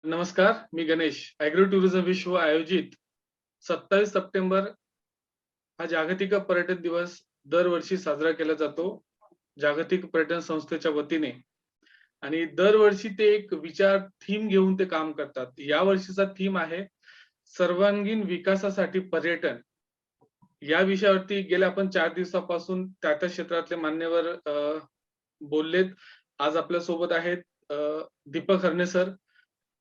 नमस्कार, मी Ganesh. Agro tourism विश्व आयोजित 27 सप्टेंबर हा जागतिक पर्यटन दिवस दरवर्षी साजरा केला जातो. जागतिक पर्यटन संस्थेच्या वतीने आणि दरवर्षी ते एक विचार थीम घेऊन ते काम करतात. या वर्षीचा थीम आहे सर्वांगीण विकासासाठी पर्यटन. या विषयावरती गेल्या आपण 4 दिवसापासून त्या क्षेत्रातले मान्यवर बोललेत. आज आपल्या सोबत आहेत अ, दीपक हरणे सर.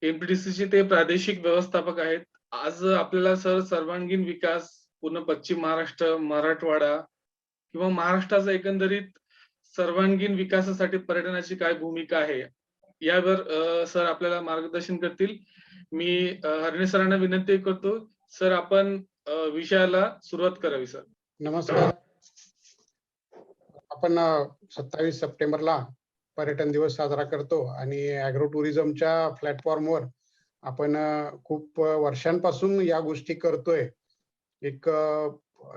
एमपीडीसीचे ते प्रादेशिक व्यवस्थापक आहेत. आज आपल्याला सर सर्वांगीण विकास पूर्ण पश्चिम महाराष्ट्र, मराठवाडा किंवा महाराष्ट्राचा एकंदरीत सर्वांगीण विकासासाठी पर्यटनाची काय भूमिका आहे, यावर सर आपल्याला मार्गदर्शन करतील. मी हरणे सरांना विनंती करतो, सर आपण विषयाला सुरुवात करावी सर. नमस्कार. आपण 27 सप्टेंबरला पर्यटन दिवस साजरा करतो आणि ॲग्रो टुरिझमच्या प्लॅटफॉर्मवर आपण खूप वर्षांपासून या गोष्टी करतोय. एक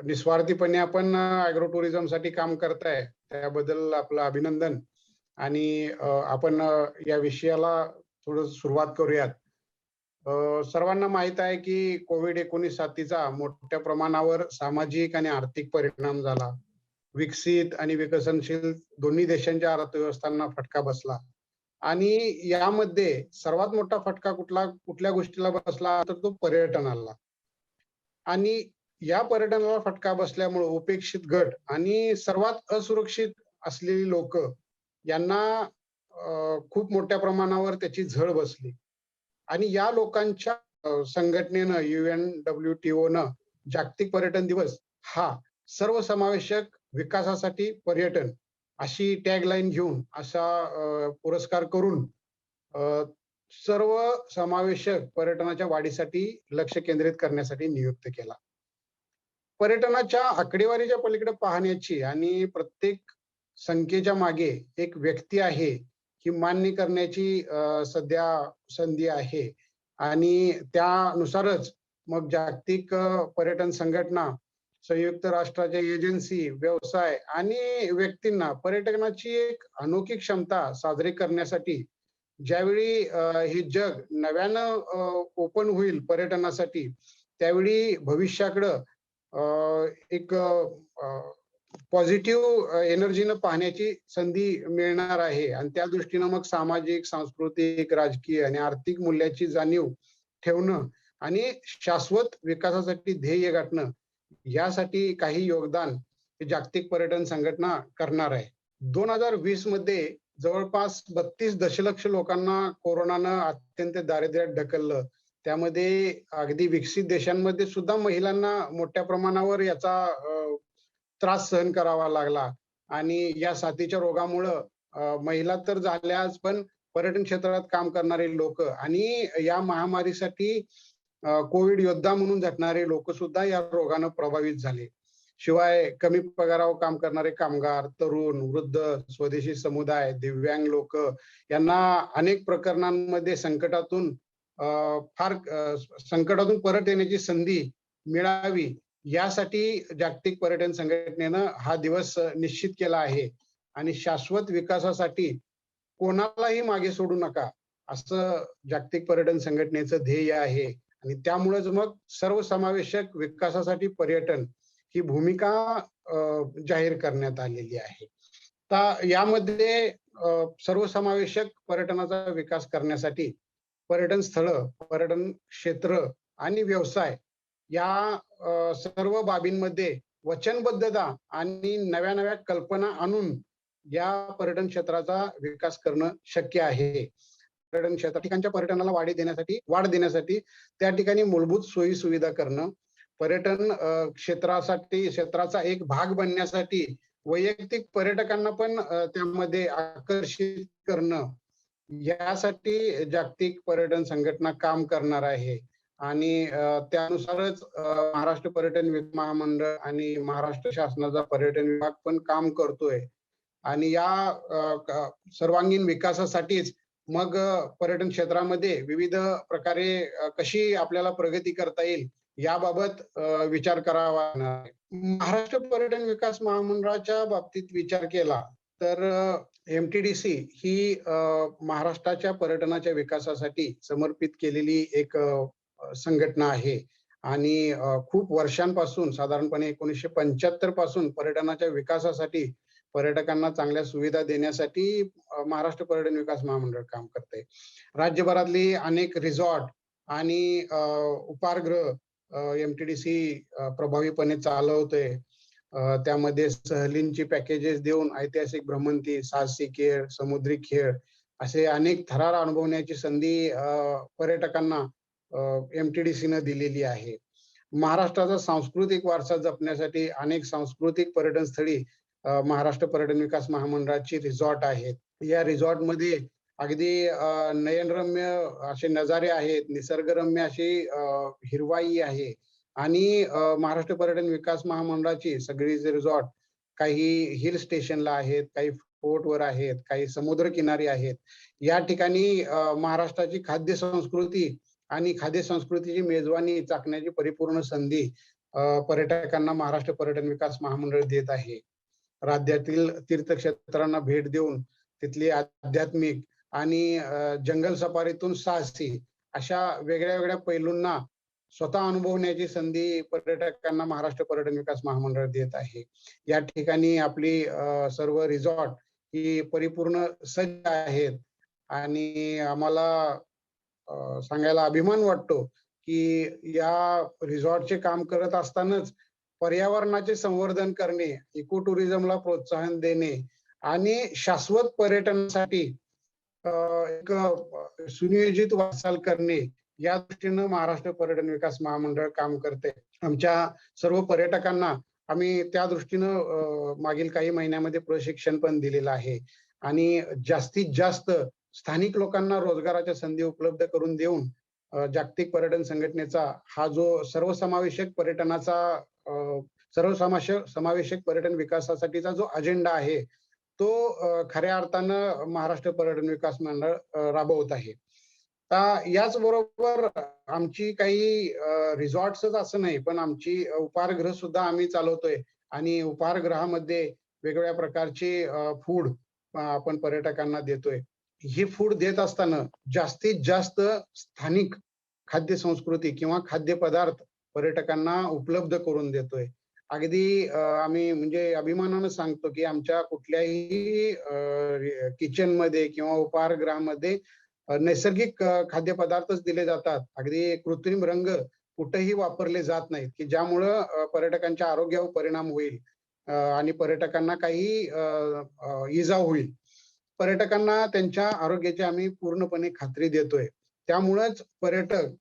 निस्वार्थीपणे आपण ॲग्रो टुरिझमसाठी काम करताय, त्याबद्दल आपलं अभिनंदन. आणि आपण या विषयाला थोडं सुरुवात करूयात. सर्वांना माहित आहे की कोविड-19 साथीचा मोठ्या प्रमाणावर सामाजिक आणि आर्थिक परिणाम झाला. विकसित आणि विकसनशील दोन्ही देशांच्या अर्थव्यवस्थांना फटका बसला आणि यामध्ये सर्वात मोठा फटका कुठल्या गोष्टीला बसला तर तो पर्यटनाला. आणि या पर्यटनाला फटका बसल्यामुळे उपेक्षित गट आणि सर्वात असुरक्षित असलेली लोक यांना खूप मोठ्या प्रमाणावर त्याची झळ बसली. आणि या लोकांच्या संघटनेनं UNWTO जागतिक पर्यटन दिवस हा सर्वसमावेशक विकासासाठी पर्यटन अशी टॅगलाईन घेऊन असा पुरस्कार करून सर्व समावेशक पर्यटनाच्या वाढीसाठी लक्ष केंद्रित करण्यासाठी नियुक्त केला. पर्यटनाच्या आकडेवारीच्या पलीकडे पाहण्याची आणि प्रत्येक संख्येच्या मागे एक व्यक्ती आहे ही मान्य करण्याची सध्या संधी आहे. आणि त्यानुसारच मग जागतिक पर्यटन संघटना, संयुक्त राष्ट्राच्या एजन्सी, व्यवसाय आणि व्यक्तींना पर्यटनाची एक अनोखी क्षमता साजरी करण्यासाठी ज्यावेळी हे जग नव्यानं ओपन होईल पर्यटनासाठी, त्यावेळी भविष्याकडं एक पॉझिटिव्ह एनर्जीनं पाहण्याची संधी मिळणार आहे. आणि त्या दृष्टीनं मग सामाजिक, सांस्कृतिक, राजकीय आणि आर्थिक मूल्याची जाणीव ठेवणं आणि शाश्वत विकासासाठी ध्येय गाठणं यासाठी काही योगदान जागतिक पर्यटन संघटना करणार आहे. 2020 मध्ये जवळपास 32 दशलक्ष लोकांना कोरोनानं अत्यंत दारिद्र्यात ढकललं. त्यामध्ये अगदी विकसित देशांमध्ये सुद्धा महिलांना मोठ्या प्रमाणावर याचा त्रास सहन करावा लागला. आणि या साथीच्या रोगामुळं महिला तर झाल्याच, पण पर्यटन क्षेत्रात काम करणारे लोक आणि या महामारीसाठी कोविड योद्धा म्हणून झटणारे लोक सुद्धा या रोगानं प्रभावित झाले. शिवाय कमी पगारावर काम करणारे कामगार, तरुण, वृद्ध, स्वदेशी समुदाय, दिव्यांग लोक यांना अनेक प्रकरणांमध्ये संकटातून परत येण्याची संधी मिळावी यासाठी जागतिक पर्यटन संघटनेनं हा दिवस निश्चित केला आहे. आणि शाश्वत विकासासाठी कोणालाही मागे सोडू नका असं जागतिक पर्यटन संघटनेचं ध्येय आहे. आणि त्यामुळेच मग सर्वसमावेशक विकासासाठी पर्यटन ही भूमिका जाहीर करण्यात आलेली आहे. तर यामध्ये सर्वसमावेशक पर्यटनाचा विकास करण्यासाठी पर्यटन स्थळं, पर्यटन क्षेत्र आणि व्यवसाय या सर्व बाबींमध्ये वचनबद्धता आणि नव्या नव्या कल्पना आणून या पर्यटन क्षेत्राचा विकास करणं शक्य आहे. पर्यटन क्षेत्र ठिकाणच्या पर्यटनाला वाढ देण्यासाठी त्या ठिकाणी मूलभूत सोयी सुविधा करणं, पर्यटन क्षेत्राचा एक भाग बनण्यासाठी वैयक्तिक पर्यटकांना पण त्यामध्ये आकर्षित करणं यासाठी जागतिक पर्यटन संघटना काम करणार आहे. आणि त्यानुसारच महाराष्ट्र पर्यटन महामंडळ आणि महाराष्ट्र शासनाचा पर्यटन विभाग पण काम करतोय. आणि या सर्वांगीण विकासासाठीच मग पर्यटन क्षेत्रामध्ये विविध प्रकारे कशी आपल्याला प्रगती करता येईल याबाबत विचार करावा लागणार आहे. महाराष्ट्र पर्यटन विकास महामंडळाच्या बाबतीत विचार केला तर MTDC ही महाराष्ट्राच्या पर्यटनाच्या विकासासाठी समर्पित केलेली एक संघटना आहे आणि खूप वर्षांपासून साधारणपणे 1975 पासून पर्यटनाच्या विकासासाठी, पर्यटकांना चांगल्या सुविधा देण्यासाठी महाराष्ट्र पर्यटन विकास महामंडळ काम करते. राज्यभरातली अनेक रिसॉर्ट आणि उपाहारगृह MTDC प्रभावीपणे चालवते. त्यामध्ये सहलींची पॅकेजेस देऊन ऐतिहासिक भ्रमंती, साहसी खेळ, समुद्री खेळ असे अनेक थरार अनुभवण्याची संधी पर्यटकांना MTDC न दिलेली आहे. महाराष्ट्राचा सांस्कृतिक वारसा जपण्यासाठी अनेक सांस्कृतिक पर्यटन स्थळी महाराष्ट्र पर्यटन विकास महामंडळाची रिसॉर्ट आहेत. या रिसॉर्टमध्ये अगदी नयनरम्य असे नजारे आहेत, निसर्गरम्य अशी हिरवाई आहे आणि महाराष्ट्र पर्यटन विकास महामंडळाची सगळी रिसॉर्ट काही हिल स्टेशनला आहेत, काही फोर्टवर आहेत, काही समुद्रकिनारी आहेत. या ठिकाणी महाराष्ट्राची खाद्य संस्कृती आणि खाद्य संस्कृतीची मेजवानी चाखण्याची परिपूर्ण संधी पर्यटकांना महाराष्ट्र पर्यटन विकास महामंडळ देत आहे. राज्यातील तीर्थक्षेत्रांना भेट देऊन तिथली आध्यात्मिक आणि जंगल सफारीतून साहसी अशा वेगळ्या वेगळ्या पैलूंना स्वतः अनुभवण्याची संधी पर्यटकांना महाराष्ट्र पर्यटन विकास महामंडळ देत आहे. या ठिकाणी आपली सर्व रिसॉर्ट ही परिपूर्ण सज्ज आहेत आणि आम्हाला सांगायला अभिमान वाटतो की या रिसॉर्टचे काम करत असतानाच पर्यावरणाचे संवर्धन करणे, इको टुरिझमला प्रोत्साहन देणे आणि शाश्वत पर्यटनासाठी एक सुनियोजित वाटचाल करणे या दृष्टीनं महाराष्ट्र पर्यटन विकास महामंडळ काम करते. आमच्या सर्व पर्यटकांना आम्ही त्या दृष्टीनं मागील काही महिन्यामध्ये प्रशिक्षण पण दिलेलं आहे आणि जास्तीत जास्त स्थानिक लोकांना रोजगाराच्या संधी उपलब्ध करून देऊन जागतिक पर्यटन संघटनेचा हा जो सर्वसमावेशक पर्यटन विकासासाठीचा जो अजेंडा आहे तो खऱ्या अर्थानं महाराष्ट्र पर्यटन विकास मंडळ राबवत आहे. याच बरोबर आमची काही रिसॉर्ट्सच असं नाही, पण आमची उपाहारगृह सुद्धा आम्ही चालवतोय आणि उपाहारगृहामध्ये वेगवेगळ्या प्रकारचे फूड आपण पर्यटकांना देतोय. ही फूड देत असताना जास्तीत जास्त स्थानिक खाद्य संस्कृती किंवा खाद्यपदार्थ पर्यटकांना उपलब्ध करून देतोय. अगदी आम्ही म्हणजे अभिमानानं सांगतो की आमच्या कुठल्याही किचन मध्ये किंवा उपाहारगृहामध्ये नैसर्गिक खाद्यपदार्थच दिले जातात. अगदी कृत्रिम रंग कुठेही वापरले जात नाहीत की ज्यामुळं पर्यटकांच्या आरोग्यावर परिणाम होईल आणि पर्यटकांना काही इजा होईल. पर्यटकांना त्यांच्या आरोग्याची आम्ही पूर्णपणे खात्री देतोय. त्यामुळेच पर्यटक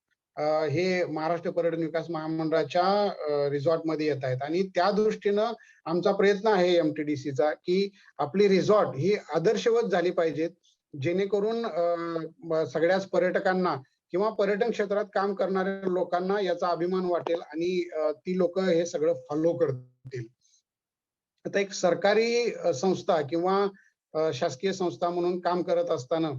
हे महाराष्ट्र पर्यटन विकास महामंडळाच्या रिसॉर्टमध्ये येत आहेत आणि त्या दृष्टीनं आमचा प्रयत्न आहे MTDCचा की आपली रिसॉर्ट ही आदर्शवत झाली पाहिजेत, जेणेकरून सगळ्याच पर्यटकांना किंवा पर्यटन क्षेत्रात काम करणाऱ्या लोकांना याचा अभिमान वाटेल आणि ती लोक हे सगळं फॉलो करतील. आता एक सरकारी संस्था किंवा शासकीय संस्था म्हणून काम करत असताना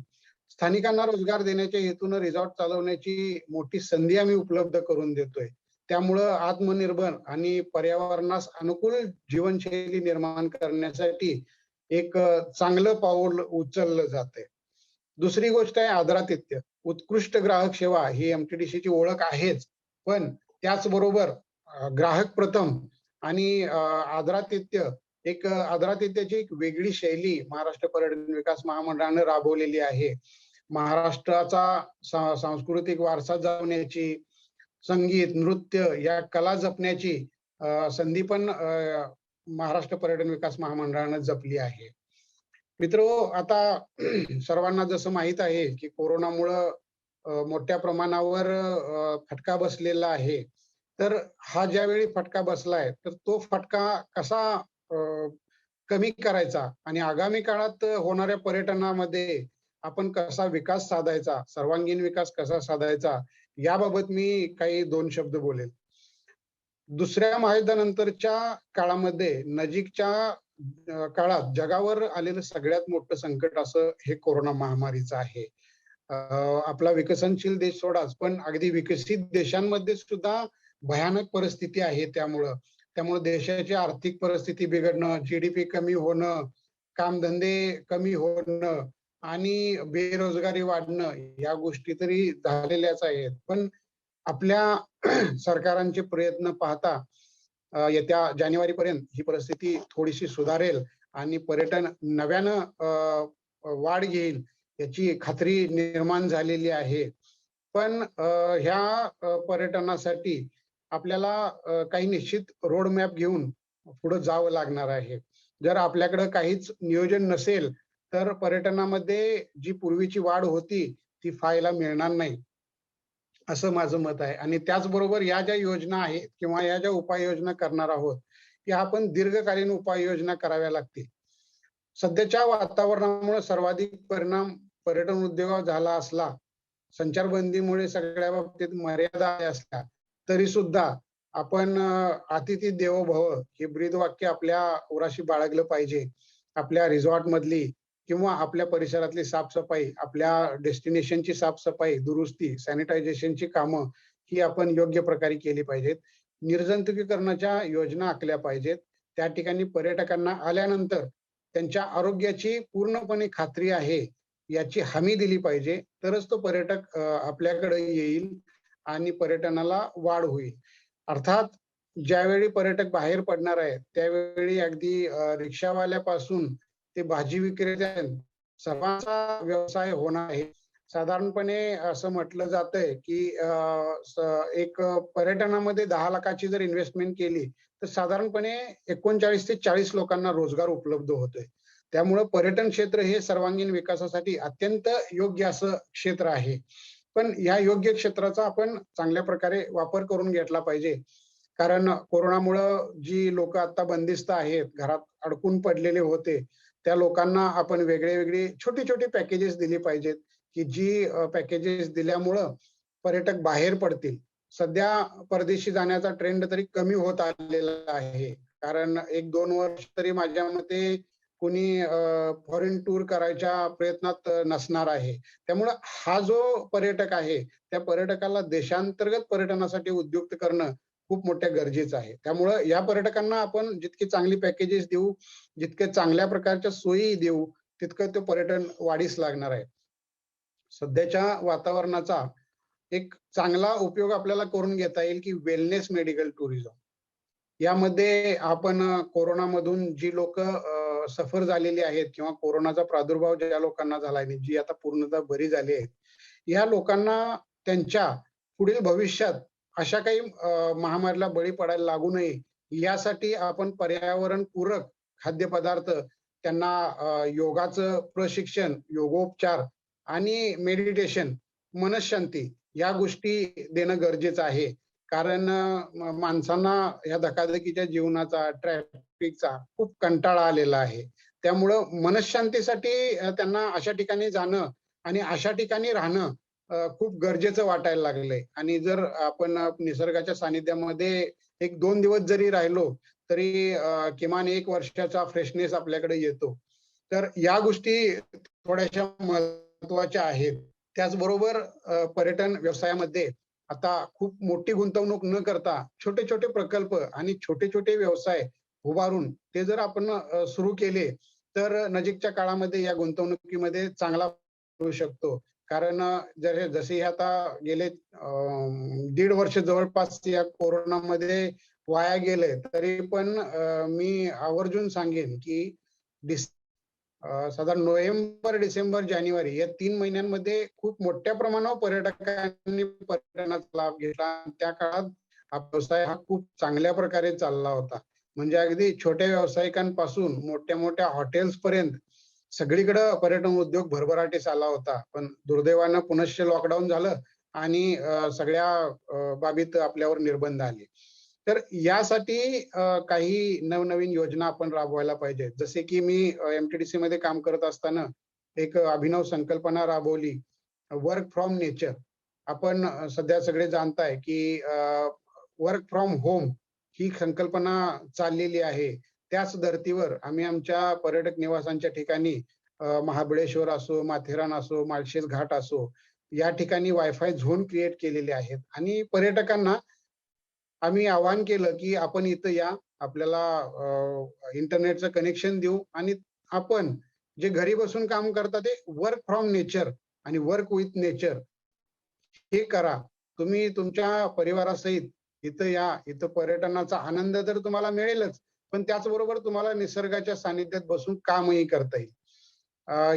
स्थानिकांना रोजगार देण्याच्या हेतून रिसॉर्ट चालवण्याची मोठी संधी आम्ही उपलब्ध करून देतोय. त्यामुळं आत्मनिर्भर आणि पर्यावरणास अनुकूल जीवनशैली निर्माण करण्यासाठी एक चांगलं पाऊल उचललं जातंय. दुसरी गोष्ट आहे आदरातिथ्य. उत्कृष्ट ग्राहक सेवा ही MTDCची ओळख आहेच, पण त्याचबरोबर ग्राहक प्रथम आणि आदरातिथ्याची एक वेगळी शैली महाराष्ट्र पर्यटन विकास महामंडळाने राबवलेली आहे. महाराष्ट्राचा सांस्कृतिक वारसा जपण्याची, संगीत, नृत्य या कला जपण्याची संधी पण महाराष्ट्र पर्यटन विकास महामंडळाने जपली आहे. मित्रो, आता सर्वांना जसं माहित आहे की कोरोनामुळं मोठ्या प्रमाणावर फटका बसलेला आहे. तर हा ज्यावेळी फटका बसलाय तर तो फटका कसा कमी करायचा आणि आगामी काळात होणाऱ्या पर्यटनामध्ये आपण कसा विकास साधायचा, सर्वांगीण विकास कसा साधायचा याबाबत मी काही 2 शब्द बोलेल. दुसऱ्या महायुद्धानंतरच्या काळामध्ये नजीकच्या काळात जगावर आलेलं सगळ्यात मोठं संकट असं हे कोरोना महामारीचं आहे. आपला विकसनशील देश सोडाच, पण अगदी विकसित देशांमध्ये सुद्धा भयानक परिस्थिती आहे. त्यामुळं देशाची आर्थिक परिस्थिती बिघडणं, GDP कमी होणं, कामधंदे कमी होणं आणि बेरोजगारी वाढणं या गोष्टी तरी झालेल्याच आहेत. पण आपल्या सरकारांचे प्रयत्न पाहता येत्या जानेवारीपर्यंत ही परिस्थिती थोडीशी सुधारेल आणि पर्यटन नव्यानं वाढ घेईल याची खात्री निर्माण झालेली आहे. पण ह्या पर्यटनासाठी आपल्याला काही निश्चित रोड मॅप घेऊन पुढे जावं लागणार आहे. जर आपल्याकडे काहीच नियोजन नसेल, तर पर्यटनामध्ये जी पूर्वीची वाढ होती, ती पाहायला मिळणार नाही, असं माझं मत आहे. आणि त्याचबरोबर या ज्या योजना आहेत किंवा या ज्या उपाययोजना करणार आहोत, या आपण दीर्घकालीन उपाययोजना कराव्या लागतील. सध्याच्या वातावरणामुळे सर्वाधिक परिणाम पर्यटन उद्योगावर झाला असला, संचारबंदीमुळे सगळ्या बाबतीत मर्यादा आल्या असल्या, तरी सुद्धा आपण "अतिथी देवो भव" हे ब्रीदवाक्य आपल्या उराशी बाळगलं पाहिजे. आपल्या रिसॉर्ट मधली किंवा आपल्या परिसरातली साफ-सफाई, आपल्या डेस्टिनेशनची साफ-सफाई, दुरुस्ती, सॅनिटायझेशनची कामं ही आपण योग्य प्रकारे केली पाहिजेत. निर्जंतुकीकरणाच्या योजना आखल्या पाहिजेत. त्या ठिकाणी पर्यटकांना आल्यानंतर त्यांच्या आरोग्याची पूर्णपणे खात्री आहे, याची हमी दिली पाहिजे. तरच तो पर्यटक आपल्याकडे येईल आणि पर्यटनाला वाढ होईल. अर्थात ज्यावेळी पर्यटक बाहेर पडणार आहेत, त्यावेळी अगदी रिक्षावाल्यापासून ते भाजी विक्रेत्यापर्यंत सर्वांचा व्यवसाय होणार आहे. साधारणपणे असं म्हटलं जातंय, की एक पर्यटनामध्ये 10 लाखाची जर इन्व्हेस्टमेंट केली, तर साधारणपणे 39 ते 40 लोकांना रोजगार उपलब्ध होतोय. त्यामुळं पर्यटन क्षेत्र हे सर्वांगीण विकासासाठी अत्यंत योग्य असं क्षेत्र आहे. पण या योग्य क्षेत्राचा आपण चांगल्या प्रकारे वापर करून घेतला पाहिजे. कारण कोरोनामुळं जी लोकं आता बंदिस्त आहेत, घरात अडकून पडलेले होते, त्या लोकांना आपण वेगळे-वेगळे छोटी-छोटी पॅकेजेस दिली पाहिजेत, की जी पॅकेजेस दिल्यामुळं पर्यटक बाहेर पडतील. सध्या परदेशी जाण्याचा ट्रेंड तरी कमी होत आलेला आहे. कारण 1-2 वर्ष तरी माझ्या मते कोणी फॉरेन टूर करायच्या प्रयत्नात नसणार आहे. त्यामुळं हा जो पर्यटक आहे, त्या पर्यटकाला देशांतर्गत पर्यटनासाठी उद्युक्त करणं खूप मोठ्या गरजेचं आहे. त्यामुळं या पर्यटकांना आपण जितकी चांगली पॅकेजेस देऊ, जितक्या चांगल्या प्रकारच्या सोयी देऊ, तितकं ते पर्यटन वाढीस लागणार आहे. सध्याच्या वातावरणाचा एक चांगला उपयोग आपल्याला करून घेता येईल, की वेलनेस मेडिकल टुरिझम. यामध्ये आपण कोरोनामधून जी लोकं सफर झालेली आहेत किंवा कोरोनाचा प्रादुर्भाव ज्या लोकांना झालाय आणि जी आता पूर्णतः बरी झाली आहेत, या लोकांना त्यांच्या पुढील भविष्यात अशा काही महामारीला बळी पडायला लागू नये, यासाठी आपण पर्यावरणपूरक खाद्यपदार्थ त्यांना योगाचं प्रशिक्षण, योगोपचार आणि मेडिटेशन, मनःशांती या गोष्टी देणं गरजेचं आहे. कारण माणसांना या धकाधकीच्या जीवनाचा, ट्रॅफिकचा खूप कंटाळा आलेला आहे. त्यामुळं मनःशांतीसाठी त्यांना अशा ठिकाणी जाणं आणि अशा ठिकाणी राहणं खूप गरजेचं वाटायला लागलंय. आणि जर आपण निसर्गाच्या सानिध्यामध्ये 1-2 दिवस जरी राहिलो, तरी किमान 1 वर्षाचा फ्रेशनेस आपल्याकडे येतो. तर या गोष्टी थोड्याशा महत्त्वाच्या आहेत. त्याचबरोबर पर्यटन व्यवसायामध्ये आता खूप मोठी गुंतवणूक न करता छोटे-छोटे प्रकल्प आणि छोटे-छोटे व्यवसाय उभारून ते जर आपण सुरू केले, तर नजीकच्या काळामध्ये या गुंतवणुकीमध्ये चांगला होऊ शकतो. कारण जसे हे आता गेले 1.5 वर्ष जवळपास या कोरोनामध्ये वाया गेले, तरी पण मी आवर्जून सांगेन, की साधारण नोव्हेंबर, डिसेंबर, जानेवारी या 3 महिन्यांमध्ये खूप मोठ्या प्रमाणावर पर्यटकांनी पर्यटनाचा लाभ घेतला. त्या काळात हा व्यवसाय हा खूप चांगल्या प्रकारे चालला होता. म्हणजे अगदी छोट्या व्यावसायिकांपासून मोठ्या-मोठ्या हॉटेल्सपर्यंत सगळीकडे पर्यटन उद्योग भरभराटीस आला होता. पण दुर्दैवानं पुनश्च लॉकडाऊन झालं आणि सगळ्या बाबीत आपल्यावर निर्बंध आले. तर यासाठी काही नवनवीन योजना आपण राबवायला पाहिजेत. जसे की मी एम-टी-डी-सी मध्ये काम करत असताना एक अभिनव संकल्पना राबवली, वर्क फ्रॉम नेचर. आपण सध्या सगळे जाणताय की वर्क फ्रॉम होम ही संकल्पना चाललेली आहे. त्याच धर्तीवर आम्ही आमच्या पर्यटक निवासांच्या ठिकाणी महाबळेश्वर असो, माथेरान असो, माळशेज घाट असो, या ठिकाणी वायफाय झोन क्रिएट केलेले आहेत आणि पर्यटकांना आम्ही आवाहन केलं, की आपण इथं या. आपल्याला इंटरनेटचं कनेक्शन देऊ आणि आपण जे घरी बसून काम करता ते वर्क फ्रॉम नेचर आणि वर्क विथ नेचर हे करा. तुम्ही तुमच्या परिवारासहित इथं या. इथं पर्यटनाचा आनंद तर तुम्हाला मिळेलच, पण त्याचबरोबर तुम्हाला निसर्गाच्या सानिध्यात बसून कामही करता येईल.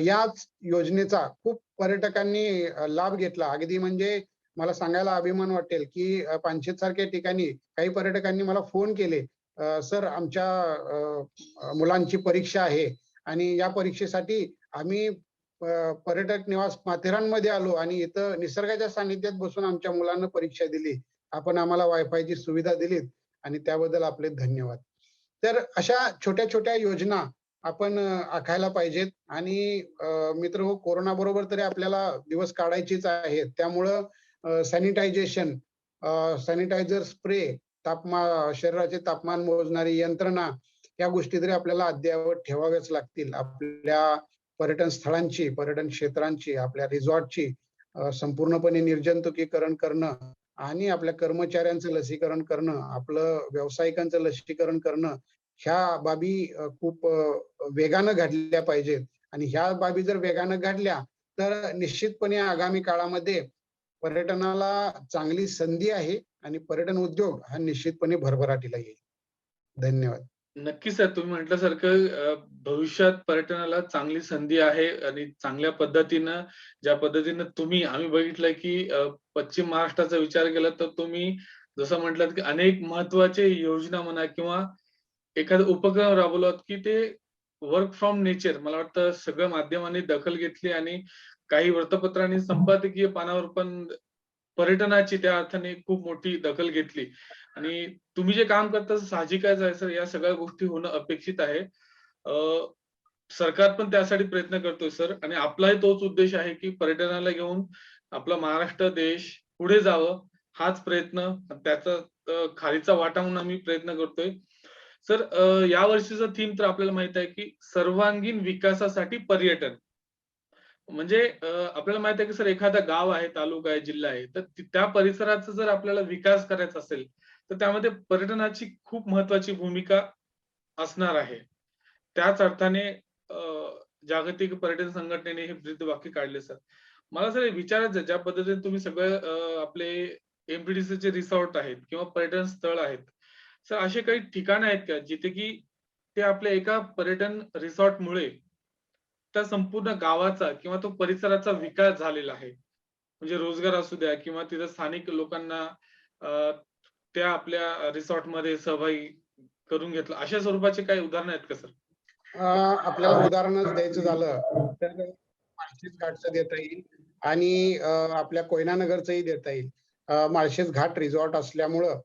याच योजनेचा खूप पर्यटकांनी लाभ घेतला. अगदी म्हणजे मला सांगायला अभिमान वाटेल, की पानशेत सारख्या ठिकाणी काही पर्यटकांनी मला फोन केले, "सर आमच्या मुलांची परीक्षा आहे आणि या परीक्षेसाठी आम्ही पर्यटक निवास माथेरानमध्ये आलो आणि इथं निसर्गाच्या सानिध्यात बसून आमच्या मुलांना परीक्षा दिली. आपण आम्हाला वायफायची सुविधा दिलीत आणि त्याबद्दल आपले धन्यवाद." तर अशा छोट्या-छोट्या योजना आपण आखायला पाहिजेत आणि मित्रहो कोरोनाबरोबर तरी आपल्याला दिवस काढायचेच आहेत. त्यामुळं सॅनिटायझेशन, सॅनिटायझर स्प्रे, शरीराचे तापमान मोजणारी यंत्रणा, या गोष्टी तरी आपल्याला अद्ययावत ठेवाव्याच लागतील. आपल्या पर्यटन स्थळांची, पर्यटन क्षेत्रांची, आपल्या रिसॉर्टची संपूर्णपणे निर्जंतुकीकरण करणं आणि आपल्या कर्मचाऱ्यांचं लसीकरण करणं, आपलं व्यावसायिकांचं लसीकरण करणं, ह्या बाबी खूप वेगानं घडल्या पाहिजेत आणि ह्या बाबी जर वेगानं घडल्या, तर निश्चितपणे आगामी काळामध्ये पर्यटनाला चांगली संधी आहे आणि पर्यटन उद्योग हा निश्चितपणे भरभराटीला येईल. धन्यवाद. नक्की सर, तुम्ही म्हटल्यासारखं भविष्यात पर्यटनाला चांगली संधी आहे आणि चांगल्या पद्धतीनं ज्या पद्धतीनं आम्ही बघितलंय की पश्चिम महाराष्ट्राचा विचार केला तर तुम्ही जसं म्हटलात की अनेक महत्त्वाचे योजना म्हणा किंवा एखादा उपक्रम राबवलात की ते वर्क फ्रॉम नेचर मला वाटतं सगळ्या माध्यमांनी दखल घेतली आणि काही वृत्तपत्रांनी संपादकीय पानावर पण पर्यटनाची त्या अर्थाने खूप मोठी दखल घेतली आणि तुम्ही जे काम करता साहजिकच आहे सर, या सगळ्या गोष्टी होणं अपेक्षित आहे. सरकार पण त्यासाठी प्रयत्न करतोय सर आणि आपलाही तोच उद्देश आहे की पर्यटनाला घेऊन आपला महाराष्ट्र देश पुढे जावं हाच प्रयत्न त्याचा खारीचा वाटा म्हणून आम्ही प्रयत्न करतोय. सर या वर्षीचा थीम तर आपल्याला माहित आहे की सर्वांगीण विकासासाठी पर्यटन. म्हणजे आपल्याला माहित आहे की सर एखादं गाव आहे, तालुका आहे, जिल्हा आहे, तर त्या परिसराचा जर आपल्याला विकास करायचा असेल, तर त्यामध्ये पर्यटनाची खूप महत्त्वाची भूमिका असणार आहे. त्याच अर्थाने अ, जागतिक पर्यटन संघटनेने हे ब्रीदवाक्य काढले सर. मला सर हे विचारायचं आहे, ज्या पद्धतीने तुम्ही सगळं आपले एम-पी-डी-सीचे रिसॉर्ट आहेत किंवा पर्यटन स्थळ आहेत. सर असे काही ठिकाणं आहेत का जिथे की ते आपल्या एका पर्यटन रिसॉर्टमुळे त्या संपूर्ण गावाचा किंवा तो परिसराचा विकास झालेला आहे? म्हणजे रोजगार असू द्या किंवा तिथं स्थानिक लोकांना अ, त्या आपल्या रिसॉर्टमध्ये सहभागी करून घेतलं. अशा स्वरूपाचे काही उदाहरणं आहेत का सर? आपल्याला उदाहरणच द्यायचं झालं तर माळशेज घाटचं देता येईल आणि आपल्या कोयना नगरचंही देता येईल. माळशेज घाट रिसॉर्ट असल्यामुळं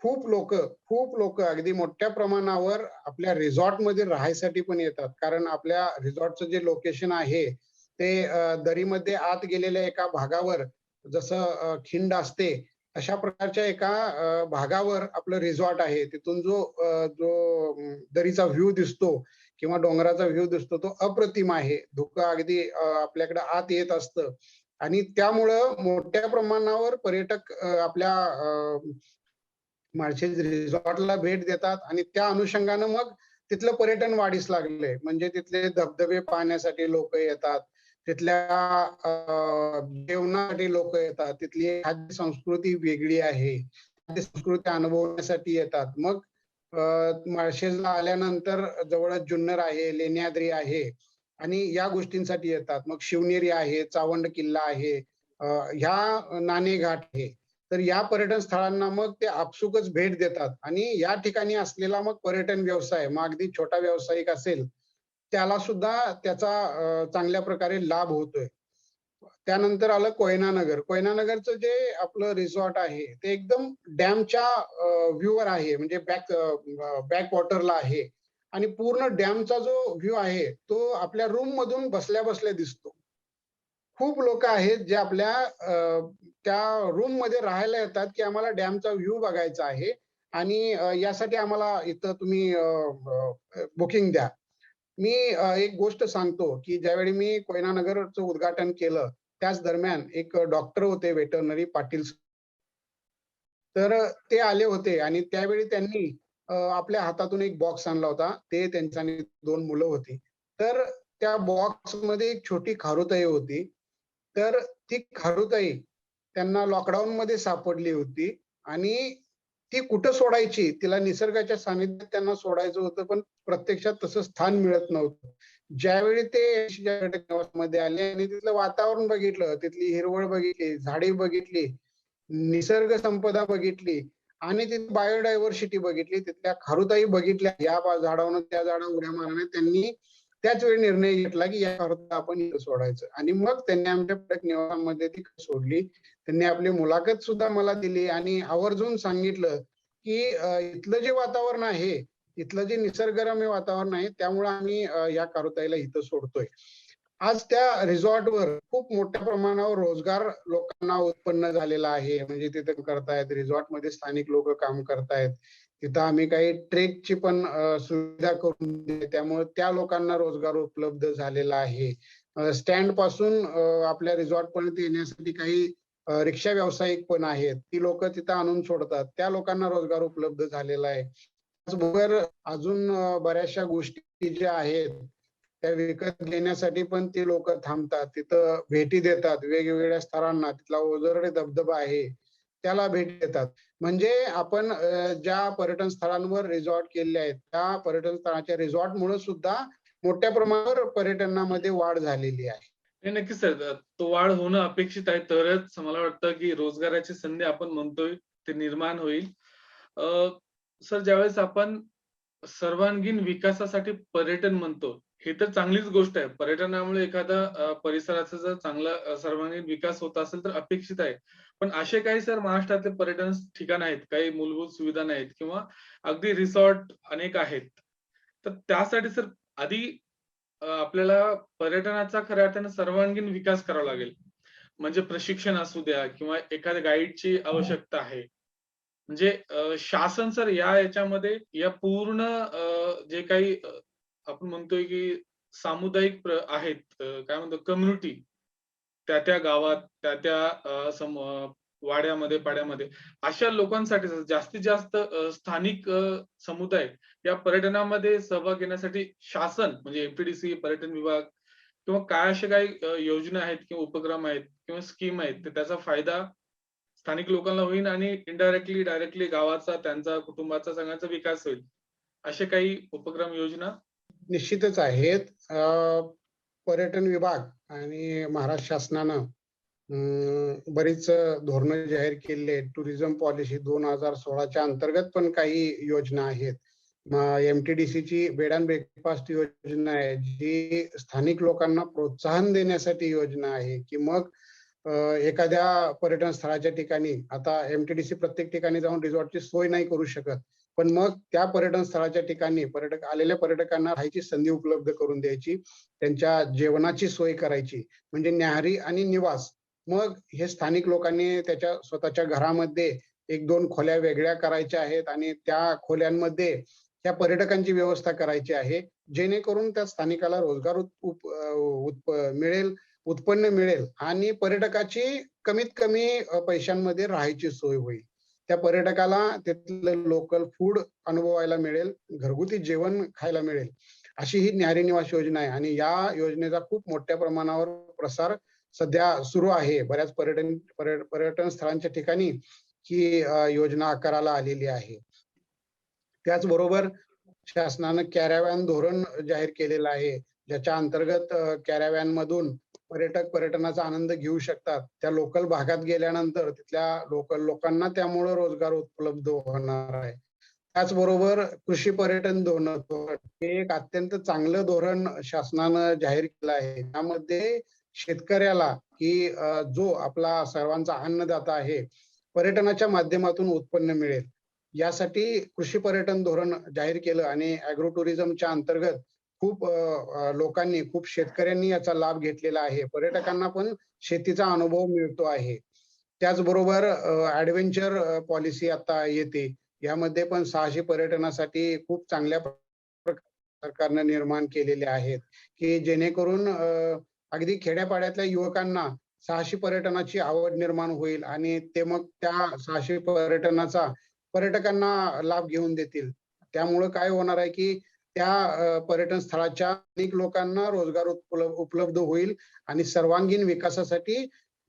खूप लोक अगदी मोठ्या प्रमाणावर आपल्या रिसॉर्टमध्ये राहायसाठी पण येतात. कारण आपल्या रिसॉर्टचं जे लोकेशन आहे ते दरीमध्ये आत गेलेल्या एका भागावर जसं खिंड असते अशा प्रकारच्या एका भागावर आपलं रिसॉर्ट आहे. तिथून जो दरीचा व्ह्यू दिसतो किंवा डोंगराचा व्ह्यू दिसतो तो अप्रतिम आहे. धुकं अगदी आपल्याकडे आत येत असतं आणि त्यामुळं मोठ्या प्रमाणावर पर्यटक आपल्या माळशेज रिसॉर्टला भेट देतात आणि त्या अनुषंगानं मग तिथलं पर्यटन वाढीस लागलंय. म्हणजे तिथले धबधबे पाहण्यासाठी लोकं येतात. तिथल्या जेवणासाठी लोकं येतात. तिथली खाद्य संस्कृती वेगळी आहे. खाद्य संस्कृती अनुभवण्यासाठी येतात. मग माळशेजला आल्यानंतर जवळच जुन्नर आहे, लेण्याद्री आहे आणि या गोष्टींसाठी येतात. मग शिवनेरी आहे, चावंड किल्ला आहे, ह्या नाणे घाट आहे. तर या पर्यटन स्थळांना मग ते आपसुकच भेट देतात आणि या ठिकाणी असलेला मग पर्यटन व्यवसाय, मग अगदी छोटा व्यावसायिक असेल, त्याला सुद्धा त्याचा चांगल्या प्रकारे लाभ होतोय. त्यानंतर आलं कोयना नगर. कोयना नगरचं जे आपलं रिसॉर्ट आहे, ते एकदम डॅमच्या व्ह्यूवर आहे. म्हणजे बॅक वॉटरला आहे आणि पूर्ण डॅमचा जो व्ह्यू आहे, तो आपल्या रूममधून बसल्या-बसल्या दिसतो. खूप लोकं आहेत जे आपल्या त्या रूममध्ये राहायला येतात, की आम्हाला डॅमचा व्ह्यू बघायचा आहे आणि यासाठी आम्हाला इथं तुम्ही बुकिंग द्या. मी एक गोष्ट सांगतो, की ज्यावेळी मी कोयना नगरचं उद्घाटन केलं, त्याच दरम्यान एक डॉक्टर होते व्हेटरनरी पाटील. तर ते आले होते आणि त्यावेळी त्यांनी आपल्या हातातून एक बॉक्स आणला होता. ते त्यांच्या आणि 2 मुलं होती. तर त्या बॉक्समध्ये एक छोटी खारुताई होती. तर ती खारुताई त्यांना लॉकडाऊनमध्ये सापडली होती आणि ती कुठं सोडायची? तिला निसर्गाच्या सानिध्यात त्यांना सोडायचं होतं, पण प्रत्यक्षात तसं स्थान मिळत नव्हतं. ज्यावेळी ते निवासमध्ये आले आणि तिथलं वातावरण बघितलं, तिथली हिरवळ बघितली, झाडी बघितली, निसर्ग संपदा बघितली आणि तिथे बायोडायव्हर्सिटी बघितली, तिथल्या खारुताई बघितल्या, या झाडावरून त्या झाडावर उड्या मारल्याने त्यांनी त्याच वेळी निर्णय घेतला, की या खारुताई आपण इथं सोडायचं आणि मग त्यांनी आमच्या प्रत्येक निवासामध्ये ती सोडली. त्यांनी आपली मुलाखत सुद्धा मला दिली आणि आवर्जून सांगितलं, की इथलं जे वातावरण आहे, इथलं जे निसर्गरम्य वातावरण आहे, त्यामुळे आम्ही या खारुताईला इथं सोडतोय. आज त्या रिसॉर्टवर खूप मोठ्या प्रमाणावर रोजगार लोकांना उत्पन्न झालेला आहे. म्हणजे तिथे करतायत, रिसॉर्टमध्ये स्थानिक लोकं काम करतायत. तिथं आम्ही काही ट्रेकची पण सुविधा करून दिली. त्यामुळे त्या लोकांना रोजगार उपलब्ध झालेला आहे. स्टँड पासून आपल्या रिसॉर्टपर्यंत येण्यासाठी काही रिक्षा व्यावसायिक पण आहेत. ती लोकं तिथं आणून सोडतात. त्या लोकांना रोजगार उपलब्ध झालेला आहे. त्याचबरोबर अजून बऱ्याचशा गोष्टी ज्या आहेत, त्या विकत घेण्यासाठी पण ती लोकं थांबतात. तिथं भेटी देतात वेगवेगळ्या स्थळांना. तिथला ओझरडे धबधबा आहे, त्याला भेट देतात. म्हणजे आपण ज्या पर्यटन स्थळांवर रिसॉर्ट केलेले आहेत, त्या पर्यटन स्थळाच्या रिसॉर्टमुळे सुद्धा मोठ्या प्रमाणावर पर्यटनामध्ये वाढ झालेली आहे. नाही, नक्कीच सर. तो वाढ होणं अपेक्षित आहे. तरच मला वाटतं, की रोजगाराची संधी आपण म्हणतोय, ते निर्माण होईल. अ, सर ज्यावेळेस आपण सर्वांगीण विकासासाठी पर्यटन म्हणतो, हे तर चांगलीच गोष्ट आहे. पर्यटनामुळे एखादा परिसराचा जर चांगला सर्वांगीण विकास होत असेल तर अपेक्षित आहे. पण असे काही सर महाराष्ट्रातले पर्यटन ठिकाण आहेत, काही मूलभूत सुविधा नाहीत किंवा अगदी रिसॉर्ट अनेक आहेत. तर त्यासाठी सर आधी आपल्याला पर्यटनाचा खऱ्या अर्थाने सर्वांगीण विकास करावा लागेल. म्हणजे प्रशिक्षण असू द्या किंवा एखाद्या गाईडची आवश्यकता आहे. म्हणजे शासन सर याच्यामध्ये या पूर्ण जे काही आपण म्हणतोय की सामुदायिक आहेत, काय म्हणतो कम्युनिटी, त्या गावात, त्या वाड्यामध्ये, पाड्यामध्ये अशा लोकांसाठी जास्तीत जास्त स्थानिक समुदाय या पर्यटनामध्ये सहभाग घेण्यासाठी शासन म्हणजे एम पर्यटन विभाग किंवा काय अशा काही योजना आहेत किंवा उपक्रम आहेत किंवा स्कीम आहेत, तर त्याचा फायदा स्थानिक लोकांना होईल आणि इनडायरेक्टली, डायरेक्टली गावाचा, त्यांचा, कुटुंबाचा सगळ्यांचा विकास होईल. असे काही उपक्रम, योजना? निश्चितच आहेत. पर्यटन विभाग आणि महाराष्ट्र शासनानं बरीच धोरणं जाहीर केलेली आहेत. टुरिझम पॉलिसी 2016च्या अंतर्गत पण काही योजना आहेत. एम-टी-डी-सीची बेड एंड ब्रेकफास्ट योजना आहे, जी स्थानिक लोकांना प्रोत्साहन देण्यासाठी योजना आहे, की मग एखाद्या पर्यटन स्थळाच्या ठिकाणी आता एम-टी-डी-सी प्रत्येक ठिकाणी जाऊन रिसॉर्टची सोय नाही करू शकत. पण मग त्या पर्यटन स्थळाच्या ठिकाणी आलेल्या पर्यटकांना राहायची संधी उपलब्ध करून द्यायची. त्यांच्या जेवणाची सोय करायची. म्हणजे न्याहारी आणि निवास. मग हे स्थानिक लोकांनी त्याच्या स्वतःच्या घरामध्ये 1-2 खोल्या वेगळ्या करायच्या आहेत आणि त्या खोल्यांमध्ये त्या पर्यटकांची व्यवस्था करायची आहे. जेणेकरून त्या स्थानिकाला रोजगार मिळेल, उत्पन्न मिळेल आणि पर्यटकाची कमीत कमी पैशांमध्ये राहायची सोय होईल. त्या पर्यटकाला तिथलं लोकल फूड अनुभवायला मिळेल, घरगुती जेवण खायला मिळेल. अशी ही न्याहारी निवास योजना आहे आणि या योजनेचा खूप मोठ्या प्रमाणावर प्रसार सध्या सुरू आहे. बऱ्याच पर्यटन स्थळांच्या ठिकाणी ही योजना आकाराला आलेली आहे. त्याचबरोबर शासनानं कॅराव्हॅन धोरण जाहीर केलेलं आहे. ज्याच्या अंतर्गत कॅराव्हॅनमधून पर्यटक पर्यटनाचा आनंद घेऊ शकतात. त्या लोकल भागात गेल्यानंतर तिथल्या लोकल लोकांना त्यामुळे रोजगार उपलब्ध होणार आहे. त्याचबरोबर कृषी पर्यटन धोरण हे एक अत्यंत चांगलं धोरण शासनानं जाहीर केलं आहे. त्यामध्ये शेतकऱ्याला की जो आपला सर्वांचा अन्नदाता आहे, पर्यटनाच्या माध्यमातून उत्पन्न मिळेल. यासाठी कृषी पर्यटन धोरण जाहीर केलं आणि अॅग्रो टुरिझमच्या अंतर्गत खूप लोकांनी, खूप शेतकऱ्यांनी याचा लाभ घेतलेला आहे. पर्यटकांना पण शेतीचा अनुभव मिळतो आहे. त्याचबरोबर पॉलिसी आता येते. यामध्ये पण साहसी पर्यटनासाठी खूप चांगल्या सरकारनं निर्माण केलेले आहेत, की जेणेकरून अगदी खेड्यापाड्यातल्या युवकांना साहसी पर्यटनाची आवड निर्माण होईल आणि ते मग त्या साहसी पर्यटनाचा पर्यटकांना लाभ घेऊन देतील. त्यामुळं काय होणार आहे की त्या पर्यटन स्थळाच्या अनेक लोकांना रोजगार उपलब्ध होईल आणि सर्वांगीण विकासासाठी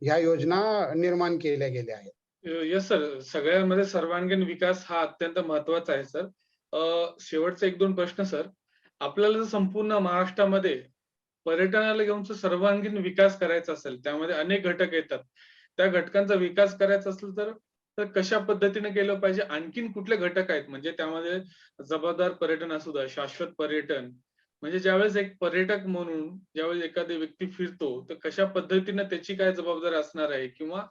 ह्या योजना निर्माण केल्या गेल्या आहेत. Yes sir. सगळ्यांमध्ये सर्वांगीण विकास हा अत्यंत महत्वाचा आहे सर. शेवटचा 1-2 प्रश्न सर. आपल्याला जर संपूर्ण महाराष्ट्रामध्ये पर्यटनाला घेऊन जर सर्वांगीण विकास करायचा असेल, त्यामध्ये अनेक घटक येतात. त्या घटकांचा विकास करायचा असेल तर तर कशा पद्धतीने केलं पाहिजे? आणखीन कुठले घटक आहेत? म्हणजे त्यामध्ये जबाबदार पर्यटन असू द्या, शाश्वत पर्यटन. म्हणजे ज्यावेळेस एक पर्यटक म्हणून ज्यावेळेस एखादी व्यक्ती फिरतो, तर कशा पद्धतीने त्याची काय जबाबदारी असणार आहे? किंवा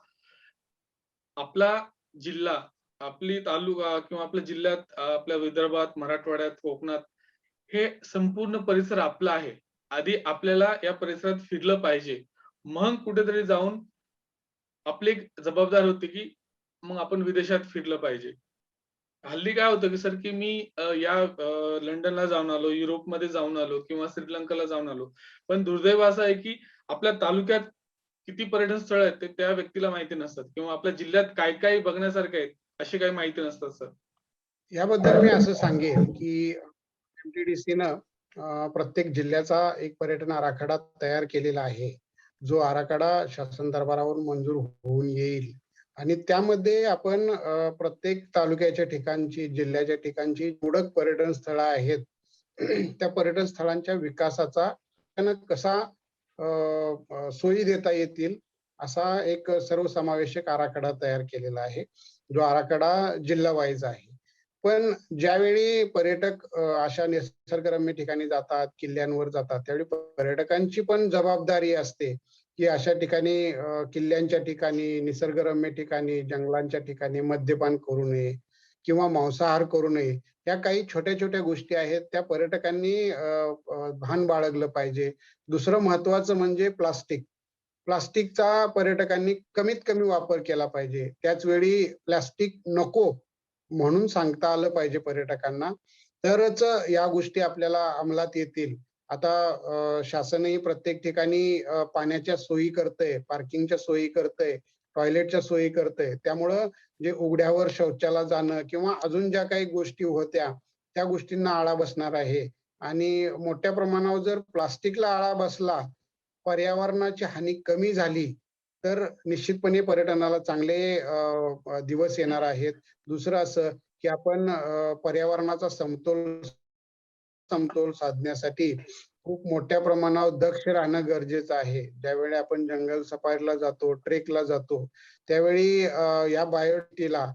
आपला जिल्हा, आपली तालुका किंवा आपल्या जिल्ह्यात आपल्या विदर्भात, मराठवाड्यात, कोकणात हे संपूर्ण परिसर आपला आहे. आधी आपल्याला या परिसरात फिरलं पाहिजे. मग कुठेतरी जाऊन आपली एक जबाबदारी होती, की मग आपण विदेशात फिरलं पाहिजे. हल्ली काय होतं, की सर, की मी लंडनला जाऊन आलो, युरोपमध्ये जाऊन आलो किंवा श्रीलंकाला जाऊन आलो. पण दुर्दैव असं आहे, की आपल्या तालुक्यात किती पर्यटन स्थळ आहेत, ते त्या व्यक्तीला माहिती नसतात किंवा आपल्या जिल्ह्यात काय-काय बघण्यासारखं आहे, अशी काही माहिती नसतात सर. याबद्दल मी असं सांगेन की एमटीडीसीनं प्रत्येक जिल्ह्याचा एक पर्यटन आराखडा तयार केलेला आहे. जो आराखडा शासन दरबारावर मंजूर होऊन येईल आणि त्यामध्ये आपण प्रत्येक तालुक्याच्या ठिकाणची, जिल्ह्याच्या ठिकाणची निवडक पर्यटन स्थळं आहेत. त्या पर्यटन स्थळांच्या विकासाचा त्यांना कसा सोयी देता येतील असा एक सर्वसमावेशक आराखडा तयार केलेला आहे. जो आराखडा जिल्हा वाईज आहे. पण ज्यावेळी पर्यटक अशा निसर्गरम्य ठिकाणी जातात, किल्ल्यांवर जातात, त्यावेळी पर्यटकांची पण जबाबदारी असते, की अशा ठिकाणी किल्ल्यांच्या ठिकाणी, निसर्गरम्य ठिकाणी, जंगलांच्या ठिकाणी मद्यपान करू नये किंवा मांसाहार करू नये. या काही छोट्या-छोट्या गोष्टी आहेत, त्या पर्यटकांनी भान बाळगलं पाहिजे. दुसरं महत्त्वाचं म्हणजे प्लास्टिक. प्लास्टिकचा पर्यटकांनी कमीत कमी वापर केला पाहिजे. त्याच वेळी प्लास्टिक नको म्हणून सांगता आलं पाहिजे पर्यटकांना. तरच या गोष्टी आपल्याला अंमलात येतील. आता शासनही प्रत्येक ठिकाणी पाण्याच्या सोयी करतंय, पार्किंगच्या सोयी करतंय, टॉयलेटच्या सोयी करतंय. त्यामुळं जे उघड्यावर शौचाला जाणं किंवा अजून ज्या काही गोष्टी होत्या, त्या गोष्टींना आळा बसणार आहे. आणि मोठ्या प्रमाणावर जर प्लास्टिकला आळा बसला, पर्यावरणाची हानी कमी झाली, तर निश्चितपणे पर्यटनाला चांगले दिवस येणार आहेत. दुसरं असं, की आपण पर्यावरणाचा समतोल समतोल साधण्यासाठी खूप मोठ्या प्रमाणावर दक्ष राहणं गरजेचं आहे. ज्यावेळी आपण जंगल सफारीला जातो, ट्रेकला जातो, त्यावेळी या बायोटीला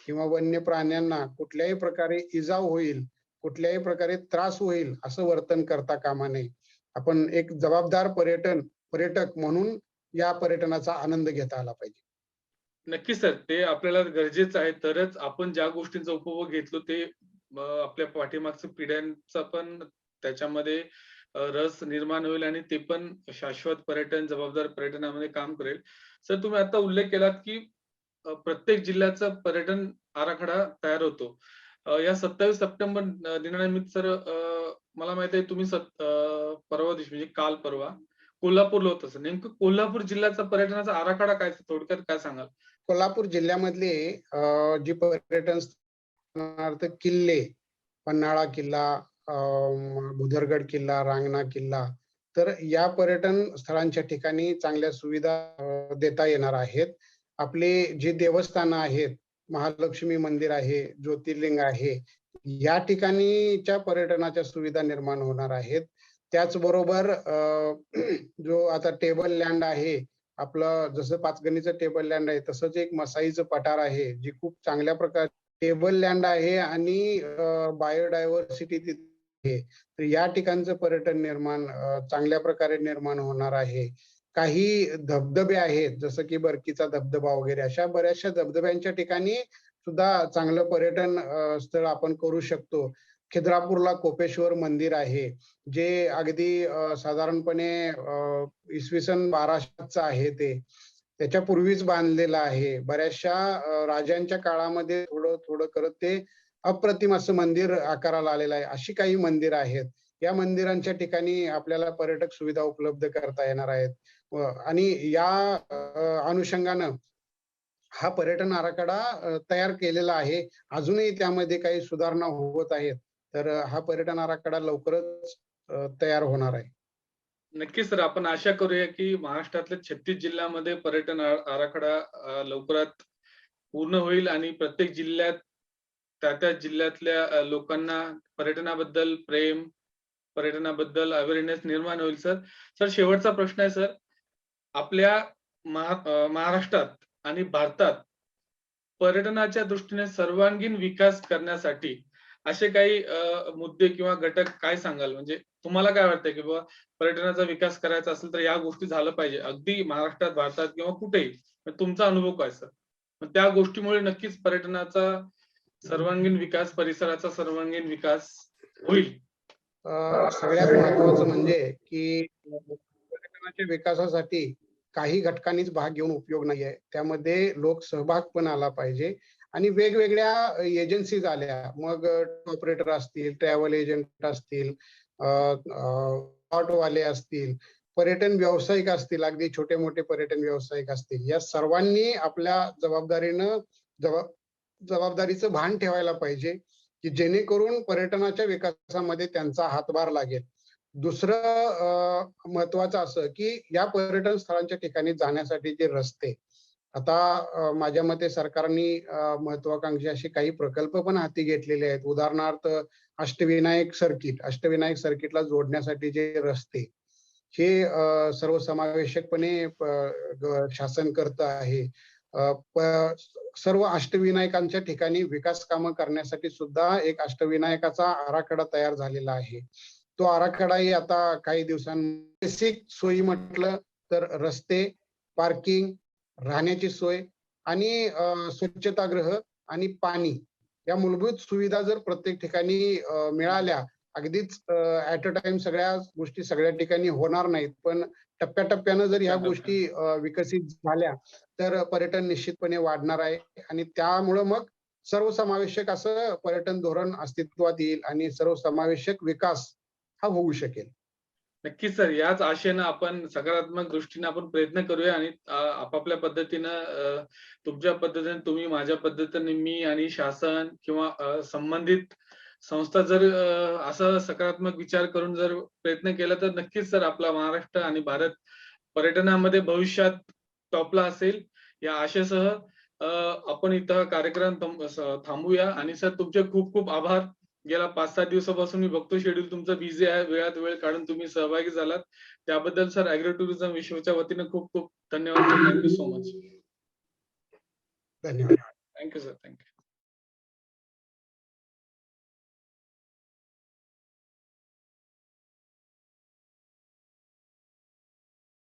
किंवा वन्य प्राण्यांना कुठल्याही प्रकारे इजा होईल, कुठल्याही प्रकारे त्रास होईल, असं वर्तन करता कामा नये. आपण एक जबाबदार पर्यटक म्हणून या पर्यटनाचा आनंद घेता आला पाहिजे. नक्कीच सर. ते आपल्याला गरजेचं आहे. तरच आपण ज्या गोष्टींचा उपभोग घेतलो ते आपल्या पाठीमागच्या पिढ्यांचा पण त्याच्यामध्ये रस निर्माण होईल आणि ते पण शाश्वत पर्यटन, जबाबदार पर्यटनामध्ये काम करेल. सर, तुम्ही आता उल्लेख केलात, की प्रत्येक जिल्ह्याचा पर्यटन आराखडा तयार होतो. या 27 सप्टेंबर दिनानिमित्त सर, मला माहिती आहे तुम्ही परवा दिवशी म्हणजे काल परवा कोल्हापूरला होता सर. नेमकं कोल्हापूर जिल्ह्याचा पर्यटनाचा आराखडा काय थोडक्यात काय सांगाल? कोल्हापूर जिल्ह्यामधले जी पर्यटन स्थळार्थ किल्ले, पन्हाळा किल्ला, भुदरगड किल्ला, रांगणा किल्ला, तर या पर्यटन स्थळांच्या ठिकाणी चांगल्या सुविधा देता येणार आहेत. आपले जे देवस्थानं आहेत, महालक्ष्मी मंदिर आहे, ज्योतिर्लिंग आहे, या ठिकाणीच्या पर्यटनाच्या सुविधा निर्माण होणार आहेत. त्याचबरोबर जो आता टेबल लँड आहे, आपलं जसं पाचगणीचं टेबल लँड आहे, तसंच एक मसाईचं पठार आहे, जी खूप चांगल्या प्रकारे टेबल लँड आहे आणि बायोडायव्हर्सिटी तिथे आहे. तर या ठिकाणचं पर्यटन चांगल्या प्रकारे निर्माण होणार आहे. काही धबधबे आहेत, जसं की बरकीचा धबधबा वगैरे अशा बऱ्याचशा धबधब्यांच्या ठिकाणी सुद्धा चांगलं पर्यटन स्थळ आपण करू शकतो. खिद्रापूरला कोपेश्वर मंदिर आहे, जे अगदी साधारणपणे इसवी सन 1200चं आहे ते. त्याच्यापूर्वीच बांधलेलं आहे. बऱ्याचशा राजांच्या काळामध्ये थोडं-थोडं करत ते अप्रतिम असं मंदिर आकाराला आलेलं आहे. अशी काही मंदिरं आहेत. या मंदिरांच्या ठिकाणी आपल्याला पर्यटक सुविधा उपलब्ध करता येणार आहेत. आणि या अनुषंगानं हा पर्यटन आराखडा तयार केलेला आहे. अजूनही त्यामध्ये काही सुधारणा होत आहेत. तर हा पर्यटन आराखडा लवकरच तयार होणार आहे. नक्कीच सर, आपण आशा करूया की महाराष्ट्रातल्या 36 जिल्ह्यामध्ये पर्यटन आराखडा लवकरात पूर्ण होईल आणि प्रत्येक जिल्ह्यात त्या जिल्ह्यातल्या लोकांना पर्यटनाबद्दल प्रेम, पर्यटनाबद्दल अवेअरनेस निर्माण होईल सर. सर, शेवटचा प्रश्न आहे सर. आपल्या महाराष्ट्रात आणि भारतात पर्यटनाच्या दृष्टीने सर्वांगीण विकास करण्यासाठी असे काही मुद्दे किंवा घटक काय सांगाल? म्हणजे तुम्हाला काय वाटतंय की बाबा पर्यटनाचा विकास करायचा असेल तर या गोष्टी झालं पाहिजे. अगदी महाराष्ट्रात, भारतात किंवा कुठेही. तर तुमचा अनुभव काय सर? मग त्या गोष्टीमुळे नक्कीच पर्यटनाचा सर्वांगीण विकास, परिसराचा सर्वांगीण विकास होईल. सगळ्यात महत्वाचं म्हणजे की पर्यटनाच्या विकासासाठी काही घटकांनीच भाग घेऊन उपयोग नाहीये. त्यामध्ये लोकसहभाग पण आला पाहिजे आणि वेगवेगळ्या एजन्सीज आल्या. मग ऑपरेटर असतील, ट्रॅव्हल एजंट असतील, ऑटोवाले असतील, पर्यटन व्यावसायिक असतील, अगदी छोटे-मोठे पर्यटन व्यावसायिक असतील. या सर्वांनी आपल्या जबाबदारीचं भान ठेवायला पाहिजे, की जेणेकरून पर्यटनाच्या विकासामध्ये त्यांचा हातभार लागेल. दुसरं महत्वाचं असं, की या पर्यटन स्थळांच्या ठिकाणी जाण्यासाठी जे रस्ते, आता माझ्या मते सरकारने महत्वाकांक्षी असे काही प्रकल्प पण हाती घेतलेले आहेत. उदाहरणार्थ अष्टविनायक सर्किटला जोडण्यासाठी जे रस्ते, हे सर्वसमावेशकपणे शासन करत आहे. सर्व अष्टविनायकांच्या ठिकाणी विकास कामं करण्यासाठी सुद्धा एक अष्टविनायकाचा आराखडा तयार झालेला आहे. तो आराखडाही आता काही बेसिक सोयी म्हटलं तर रस्ते, पार्किंग, राहण्याची सोय आणि स्वच्छतागृह आणि पाणी या मूलभूत सुविधा जर प्रत्येक ठिकाणी मिळाल्या, अगदीच ऍट अ टाइम सगळ्या गोष्टी सगळ्या ठिकाणी होणार नाहीत, पण टप्प्याटप्प्यानं जर ह्या गोष्टी विकसित झाल्या तर पर्यटन निश्चितपणे वाढणार आहे आणि त्यामुळं मग सर्वसमावेशक असं पर्यटन धोरण अस्तित्वात येईल आणि सर्वसमावेशक विकास हा होऊ शकेल. नक्कीच सर. याच आशेनं आपण सकारात्मक दृष्टीने आपण प्रयत्न करूया आणि आपापल्या पद्धतीनं तुमच्या पद्धतीने तुम्ही, माझ्या पद्धतीने मी आणि शासन किंवा संबंधित संस्था जर असा सकारात्मक विचार करून जर प्रयत्न केला तर नक्कीच सर आपला महाराष्ट्र आणि भारत पर्यटनामध्ये भविष्यात टॉपला असेल. या आशेसह आपण इथं कार्यक्रम थांबवूया आणि सर तुमचे खूप खूप आभार. गेल्या 5-7 दिवसापासून मी बघतो शेड्यूल तुमचं बिझी आहे. वेळात वेळ काढून तुम्ही सहभागी झालात. त्याबद्दल सर ॲग्रो टुरिझम विश्वच्या वतीने खूप खूप धन्यवाद sir. Thank you so much. धन्यवाद. Thank you sir. Thank you.